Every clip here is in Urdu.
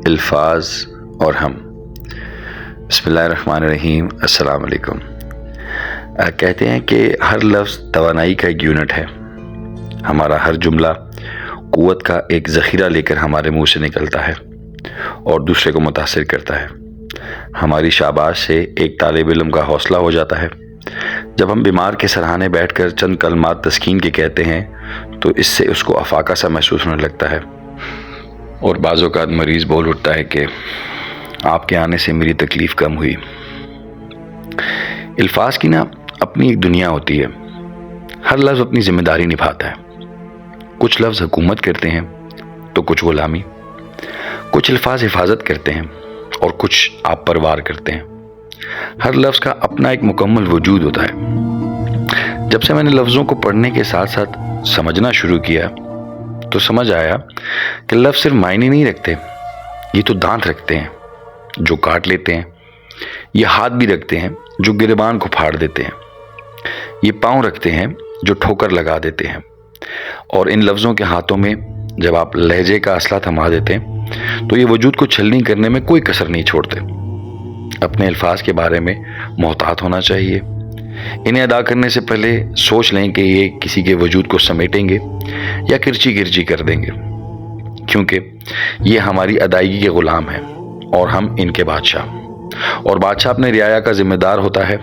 الفاظ اور ہم۔ بسم اللہ الرحمن الرحیم۔ السلام علیکم۔ کہتے ہیں کہ ہر لفظ توانائی کا ایک یونٹ ہے۔ ہمارا ہر جملہ قوت کا ایک ذخیرہ لے کر ہمارے منہ سے نکلتا ہے اور دوسرے کو متاثر کرتا ہے۔ ہماری شاباش سے ایک طالب علم کا حوصلہ ہو جاتا ہے۔ جب ہم بیمار کے سرہانے بیٹھ کر چند کلمات تسکین کے کہتے ہیں تو اس سے اس کو افاقہ سا محسوس ہونے لگتا ہے، اور بعض اوقات مریض بول اٹھتا ہے کہ آپ کے آنے سے میری تکلیف کم ہوئی۔ الفاظ کی اپنی ایک دنیا ہوتی ہے۔ ہر لفظ اپنی ذمہ داری نبھاتا ہے۔ کچھ لفظ حکومت کرتے ہیں تو کچھ غلامی، کچھ الفاظ حفاظت کرتے ہیں اور کچھ آپ پر وار کرتے ہیں۔ ہر لفظ کا اپنا ایک مکمل وجود ہوتا ہے۔ جب سے میں نے لفظوں کو پڑھنے کے ساتھ ساتھ سمجھنا شروع کیا تو سمجھ آیا کہ لفظ صرف معنی نہیں رکھتے، یہ تو دانت رکھتے ہیں جو کاٹ لیتے ہیں، یہ ہاتھ بھی رکھتے ہیں جو گریبان کو پھاڑ دیتے ہیں، یہ پاؤں رکھتے ہیں جو ٹھوکر لگا دیتے ہیں، اور ان لفظوں کے ہاتھوں میں جب آپ لہجے کا اسلحہ تھما دیتے ہیں تو یہ وجود کو چھلنی کرنے میں کوئی کسر نہیں چھوڑتے۔ اپنے الفاظ کے بارے میں محتاط ہونا چاہیے۔ انہیں ادا کرنے سے پہلے سوچ لیں کہ یہ کسی کے وجود کو سمیٹیں گے یا کرچی کرچی کر دیں گے، کیونکہ یہ ہماری ادائیگی کے غلام ہیں اور ہم ان کے بادشاہ، اور بادشاہ اپنے رعایا کا ذمہ دار ہوتا ہے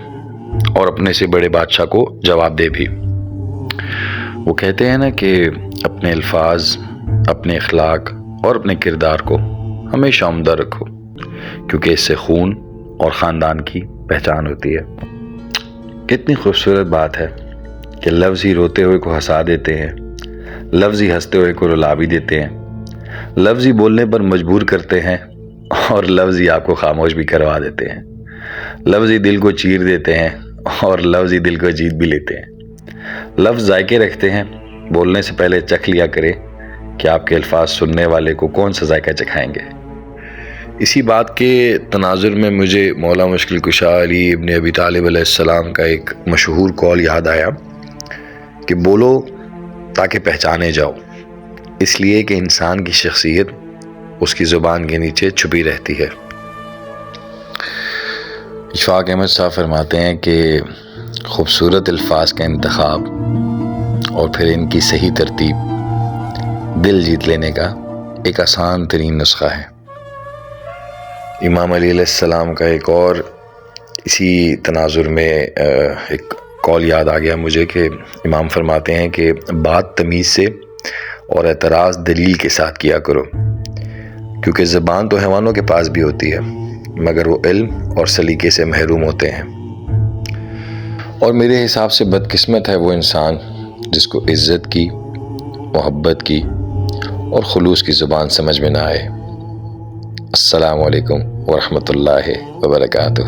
اور اپنے سے بڑے بادشاہ کو جواب دے بھی۔ وہ کہتے ہیں کہ اپنے الفاظ، اپنے اخلاق اور اپنے کردار کو ہمیشہ عمدہ رکھو، کیونکہ اس سے خون اور خاندان کی پہچان ہوتی ہے۔ کتنی خوبصورت بات ہے کہ لفظ ہی روتے ہوئے کو ہنسا دیتے ہیں، لفظ ہی ہنستے ہوئے کو رلا بھی دیتے ہیں، لفظ ہی بولنے پر مجبور کرتے ہیں اور لفظ ہی آپ کو خاموش بھی کروا دیتے ہیں، لفظ ہی دل کو چیر دیتے ہیں اور لفظ ہی دل کو جیت بھی لیتے ہیں۔ لفظ ذائقے رکھتے ہیں، بولنے سے پہلے چکھ لیا کرے کہ آپ کے الفاظ سننے والے کو کون سا ذائقہ چکھائیں گے۔ اسی بات کے تناظر میں مجھے مولا مشکل کشا علی ابن ابی طالب علیہ السلام کا ایک مشہور قول یاد آیا کہ بولو تاکہ پہچانے جاؤ، اس لیے کہ انسان کی شخصیت اس کی زبان کے نیچے چھپی رہتی ہے۔ اشفاق احمد صاحب فرماتے ہیں کہ خوبصورت الفاظ کا انتخاب اور پھر ان کی صحیح ترتیب دل جیت لینے کا ایک آسان ترین نسخہ ہے۔ امام علی علیہ السلام کا ایک اور اسی تناظر میں ایک قول یاد آ گیا مجھے کہ امام فرماتے ہیں کہ بات تمیز سے اور اعتراض دلیل کے ساتھ کیا کرو، کیونکہ زبان تو حیوانوں کے پاس بھی ہوتی ہے مگر وہ علم اور سلیقے سے محروم ہوتے ہیں، اور میرے حساب سے بدقسمت ہے وہ انسان جس کو عزت کی، محبت کی اور خلوص کی زبان سمجھ میں نہ آئے۔ السلام علیکم ورحمۃ اللہ وبرکاتہ۔